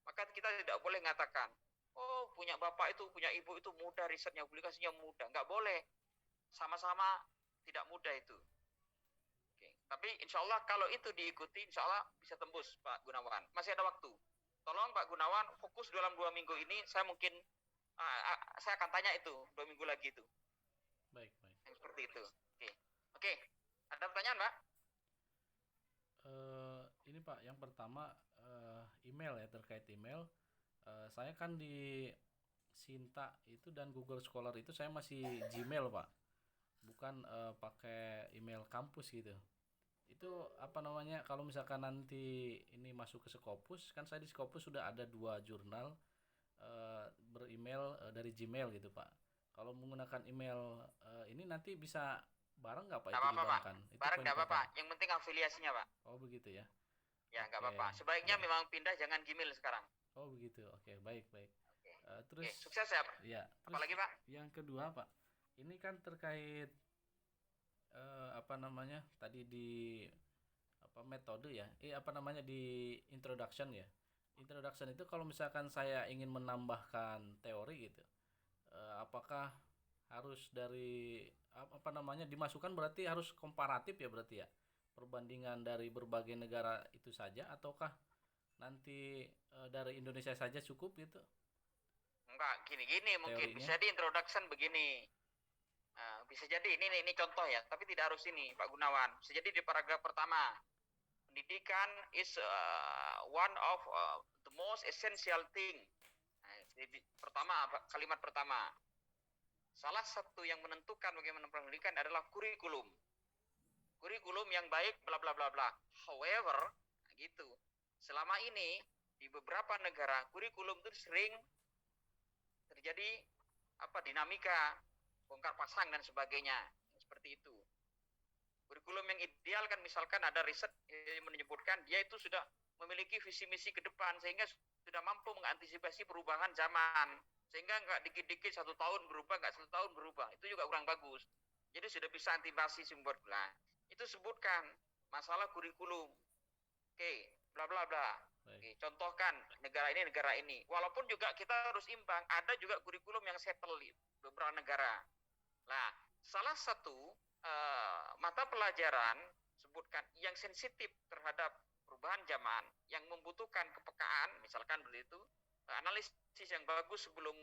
Maka kita tidak boleh mengatakan, oh punya bapak itu, punya ibu itu mudah risetnya, publikasinya mudah. Nggak boleh. Sama-sama tidak mudah itu. Oke. Tapi insya Allah kalau itu diikuti, insya Allah bisa tembus Pak Gunawan. Masih ada waktu. Tolong Pak Gunawan fokus dalam 2 minggu ini, saya mungkin Saya akan tanya itu 2 minggu lagi itu, Baik, baik. yang seperti itu. Oke. Ada pertanyaan, Pak? Ini Pak, yang pertama email ya, terkait email. Saya kan di Sinta itu dan Google Scholar itu saya masih Gmail Pak, bukan pakai email kampus gitu. Itu apa namanya, kalau misalkan nanti ini masuk ke Scopus, kan saya di Scopus sudah ada 2 jurnal beremail dari Gmail gitu Pak. Kalau menggunakan email ini nanti bisa bareng nggak Pak, Nggak itu apa-apa, Pak. dibarengkan? Itu Bareng poin nggak apa-apa. pertama. Yang penting afiliasinya, Pak. Oh begitu ya. Ya, nggak Oke, apa-apa. Sebaiknya ya. memang pindah, jangan Gmail sekarang. Oh begitu. Oke, baik, baik. Oke. Terus Sukses ya, Pak. ya, terus Apalagi, Pak? yang kedua Pak, ini kan terkait apa namanya tadi di apa metode ya, apa namanya di introduction ya. Introduction itu kalau misalkan saya ingin menambahkan teori gitu, apakah harus dari apa namanya dimasukkan, berarti harus komparatif ya, berarti ya perbandingan dari berbagai negara itu saja, ataukah nanti dari Indonesia saja cukup gitu Enggak, gini-gini mungkin. teorinya? Bisa di introduction begini. Bisa jadi ini contoh ya, tapi tidak harus ini, Pak Gunawan. Bisa jadi di paragraf pertama, pendidikan is one of the most essential thing. Nah, pertama, kalimat pertama, salah satu yang menentukan bagaimana pendidikan adalah kurikulum. Kurikulum yang baik, bla bla bla bla. However, gitu. Selama ini di beberapa negara kurikulum itu sering terjadi dinamika, bongkar pasang dan sebagainya, seperti itu. Kurikulum yang ideal kan misalkan ada riset yang menyebutkan dia itu sudah memiliki visi misi ke depan sehingga sudah mampu mengantisipasi perubahan zaman, sehingga nggak dikit-dikit 1 tahun berubah, nggak 1 tahun berubah, itu juga kurang bagus. Jadi sudah bisa antisipasi sumber bla. Itu sebutkan masalah kurikulum. Oke, bla bla bla. Oke, contohkan negara ini. Walaupun juga kita harus imbang, ada juga kurikulum yang settle di beberapa negara. Nah, salah satu mata pelajaran sebutkan yang sensitif terhadap perubahan zaman, yang membutuhkan kepekaan, misalkan begitu, analisis yang bagus sebelum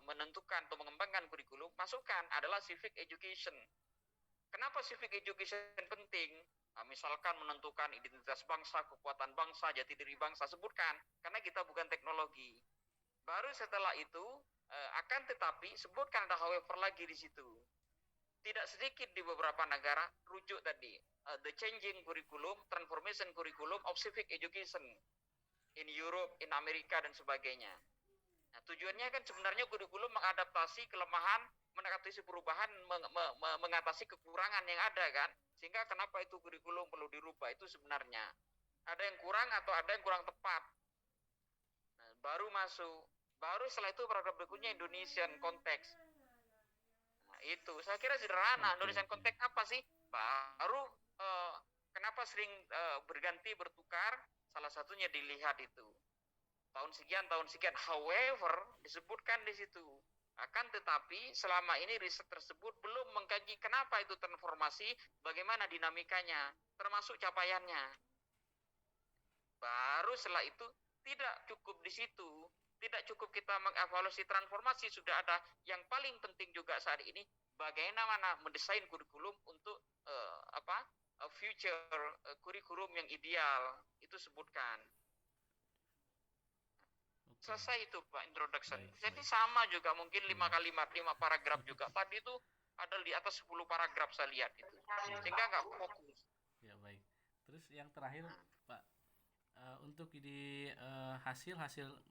menentukan atau mengembangkan kurikulum, masukkan adalah civic education. Kenapa civic education penting? Misalkan menentukan identitas bangsa, kekuatan bangsa, jati diri bangsa, sebutkan. Karena kita bukan teknologi. Baru setelah itu, akan tetapi sebutkan ada however lagi di situ. Tidak sedikit di beberapa negara rujuk tadi, the changing curriculum, transformation curriculum of civic education in Europe, in Amerika dan sebagainya. Nah, tujuannya kan sebenarnya kurikulum mengadaptasi kelemahan, mengatasi perubahan, mengatasi kekurangan yang ada kan. Sehingga kenapa itu kurikulum perlu dirubah itu sebenarnya ada yang kurang atau ada yang kurang tepat. Nah, baru masuk, baru setelah itu paragraf berikutnya Indonesian konteks. Nah, itu saya kira sederhana. Indonesian konteks apa sih? Baru kenapa sering berganti bertukar? Salah satunya dilihat itu tahun sekian. However, disebutkan di situ. Akan tetapi selama ini riset tersebut belum mengkaji kenapa itu transformasi, bagaimana dinamikanya, termasuk capaiannya. Baru setelah itu tidak cukup di situ, tidak cukup kita mengevaluasi transformasi, sudah ada yang paling penting juga saat ini, bagaimana mendesain kurikulum untuk future kurikulum yang ideal, itu sebutkan. Selesai itu Pak introduction. Jadi sama juga mungkin 5 kalimat, 5 paragraf juga. Tadi itu ada di atas 10 paragraf saya lihat itu. Sehingga nggak fokus. Ya baik. Terus yang terakhir Pak, untuk di hasil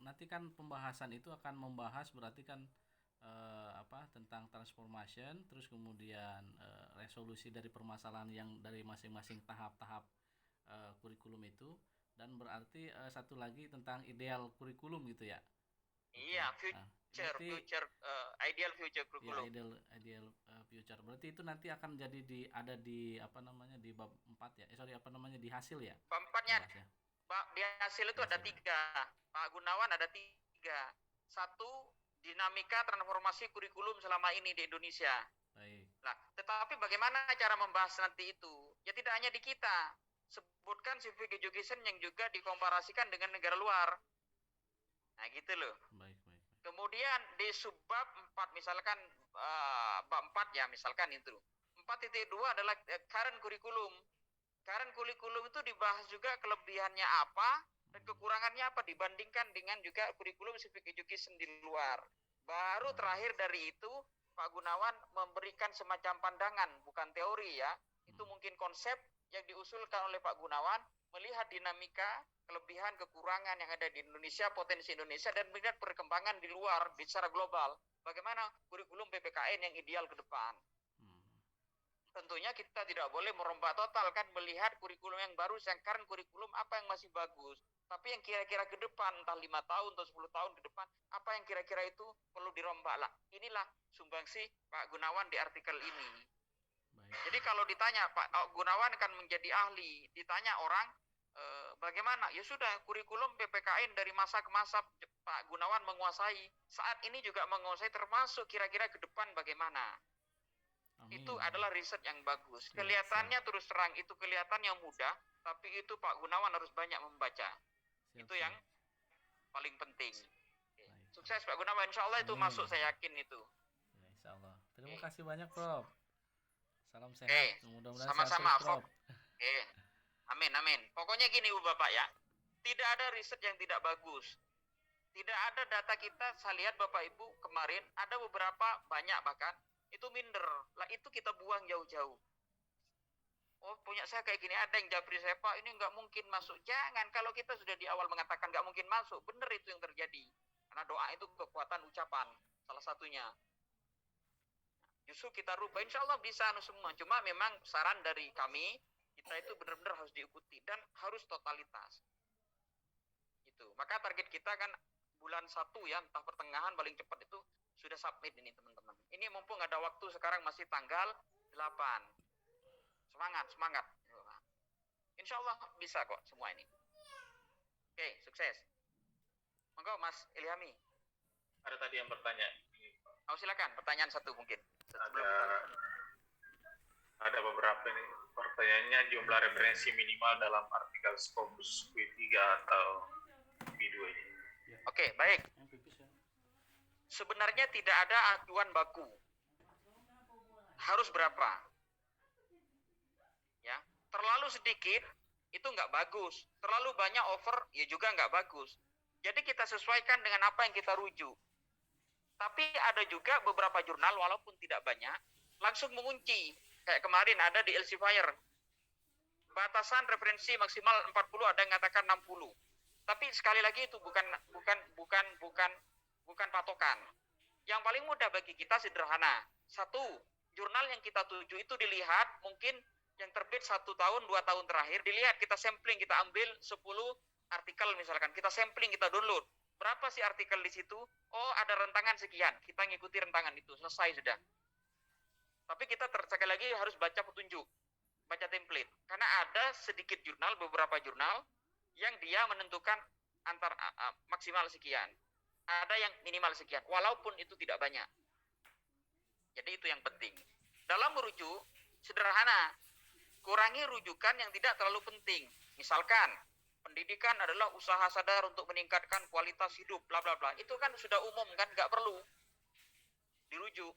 nanti kan pembahasan itu akan membahas berarti kan tentang transformation, terus kemudian resolusi dari permasalahan yang dari masing-masing tahap-tahap kurikulum itu. Dan berarti satu lagi tentang ideal kurikulum gitu ya. Iya, ideal future kurikulum. Ya, ideal future. Berarti itu nanti akan jadi ada di di bab 4 ya. Di hasil ya. Bab 4-nya di hasil itu ada 3. Pak Gunawan ada 3. 1, dinamika transformasi kurikulum selama ini di Indonesia. Baik. Nah, tetapi bagaimana cara membahas nanti itu? Ya tidak hanya di kita. Sebutkan civic education yang juga dikomparasikan dengan negara luar. Nah gitu loh. Baik. Kemudian di subbab 4 misalkan bab 4 ya misalkan itu. 4.2 adalah current kurikulum. Current kurikulum itu dibahas juga kelebihannya apa dan kekurangannya apa dibandingkan dengan juga kurikulum civic education di luar. Baru terakhir dari itu Pak Gunawan memberikan semacam pandangan, bukan teori ya. Itu mungkin konsep yang diusulkan oleh Pak Gunawan melihat dinamika, kelebihan, kekurangan yang ada di Indonesia, potensi Indonesia, dan melihat perkembangan di luar, secara global. Bagaimana kurikulum PPKN yang ideal ke depan. Tentunya kita tidak boleh merombak total kan, melihat kurikulum yang baru, sekarang kurikulum apa yang masih bagus. Tapi yang kira-kira ke depan, entah 5 tahun atau 10 tahun ke depan, apa yang kira-kira itu perlu dirombak lah. Inilah sumbangsi Pak Gunawan di artikel ini. Jadi kalau ditanya Pak Gunawan kan menjadi ahli, ditanya orang bagaimana? Ya sudah, kurikulum PPKN dari masa ke masa Pak Gunawan menguasai. Saat ini juga menguasai, termasuk kira-kira ke depan bagaimana. Amin. Itu adalah riset yang bagus. Kelihatannya terus terang itu kelihatannya mudah, tapi itu Pak Gunawan harus banyak membaca. Siap, Itu yang siap. paling penting. Oke. Baik. Sukses Pak Gunawan, insya Allah itu Amin. masuk, saya yakin itu. Ya, insya Allah. Terima Oke. kasih banyak, Prof. Salam sehat. Oke. Mudah-mudahan Sama-sama, sehat terus, Prof. Oke. Amin, amin. Pokoknya gini Ibu Bapak ya, tidak ada riset yang tidak bagus. Tidak ada data kita, saya lihat Bapak Ibu kemarin, ada beberapa, banyak bahkan, itu minder. Lah itu kita buang jauh-jauh. Oh punya saya kayak gini, ada yang Japri Sepa, ini nggak mungkin masuk. Jangan, kalau kita sudah di awal mengatakan nggak mungkin masuk, benar itu yang terjadi. Karena doa itu kekuatan ucapan, salah satunya. Justru kita rubah, insya Allah bisa semua. Cuma memang saran dari kami, kita itu benar-benar harus diikuti dan harus totalitas. Itu. Maka target kita kan bulan 1 ya, entah pertengahan paling cepat itu sudah submit ini teman-teman. Ini mumpung ada waktu, sekarang masih tanggal 8. Semangat. Insya Allah bisa kok semua ini. Oke, sukses. Monggo Mas Ilhami. Ada tadi yang bertanya. Oh silakan, pertanyaan satu mungkin. Ada beberapa nih pertanyaannya, jumlah referensi minimal dalam artikel Scopus W3 atau V2 ini. Oke, baik. Sebenarnya tidak ada acuan baku. Harus berapa? Ya, terlalu sedikit itu nggak bagus. Terlalu banyak over ya juga nggak bagus. Jadi kita sesuaikan dengan apa yang kita rujuk. Tapi ada juga beberapa jurnal walaupun tidak banyak langsung mengunci. Kayak kemarin ada di Elsevier. Batasan referensi maksimal 40, ada yang mengatakan 60. Tapi sekali lagi itu bukan patokan. Yang paling mudah bagi kita sederhana. Satu, jurnal yang kita tuju itu dilihat mungkin yang terbit 1 tahun, 2 tahun terakhir, dilihat kita sampling, kita ambil 10 artikel misalkan, kita sampling, kita download. Berapa sih artikel di situ? Oh, ada rentangan sekian. Kita ngikuti rentangan itu, selesai sudah. Tapi kita sekali lagi harus baca petunjuk, baca template. Karena ada sedikit jurnal, beberapa jurnal yang dia menentukan maksimal sekian. Ada yang minimal sekian, walaupun itu tidak banyak. Jadi itu yang penting. Dalam merujuk, sederhana. Kurangi rujukan yang tidak terlalu penting. Misalkan, pendidikan adalah usaha sadar untuk meningkatkan kualitas hidup, bla bla bla. Itu kan sudah umum kan, nggak perlu dirujuk.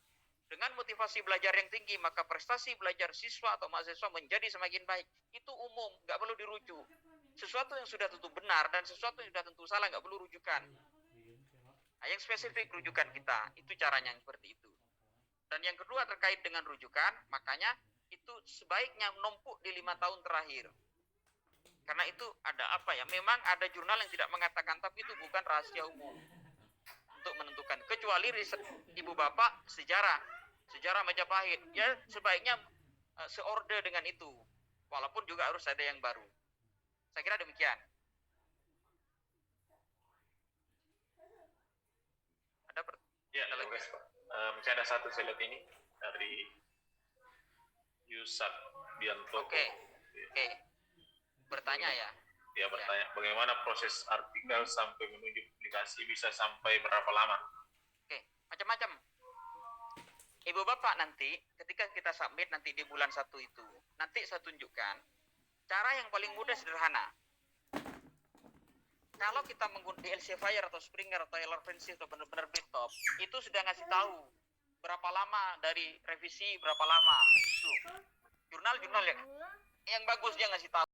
Dengan motivasi belajar yang tinggi, maka prestasi belajar siswa atau mahasiswa menjadi semakin baik. Itu umum, nggak perlu dirujuk. Sesuatu yang sudah tentu benar dan sesuatu yang sudah tentu salah nggak perlu rujukan. Nah, yang spesifik rujukan kita, itu caranya yang seperti itu. Dan yang kedua terkait dengan rujukan, makanya itu sebaiknya menumpuk di 5 tahun terakhir. Karena itu ada apa ya, memang ada jurnal yang tidak mengatakan, tapi itu bukan rahasia umum untuk menentukan. Kecuali riset ibu bapak sejarah Majapahit, ya sebaiknya seorde dengan itu. Walaupun juga harus ada yang baru. Saya kira demikian. Ya, terima kasih Pak. Masih ada satu saya lihat ini dari Yusak Biantoko. Oke. Bertanya ya. Ya, bertanya, bagaimana proses artikel sampai menuju publikasi, bisa sampai berapa lama? Oke, macam-macam. Ibu bapak nanti ketika kita submit nanti di bulan 1 itu, nanti saya tunjukkan cara yang paling mudah sederhana. kalau kita menggunakan DLC Fire atau Springer atau Elorvensi atau benar-benar Blitztop, itu sudah ngasih tahu berapa lama dari revisi, berapa lama. Tuh. Jurnal ya. Yang bagus dia ngasih tahu.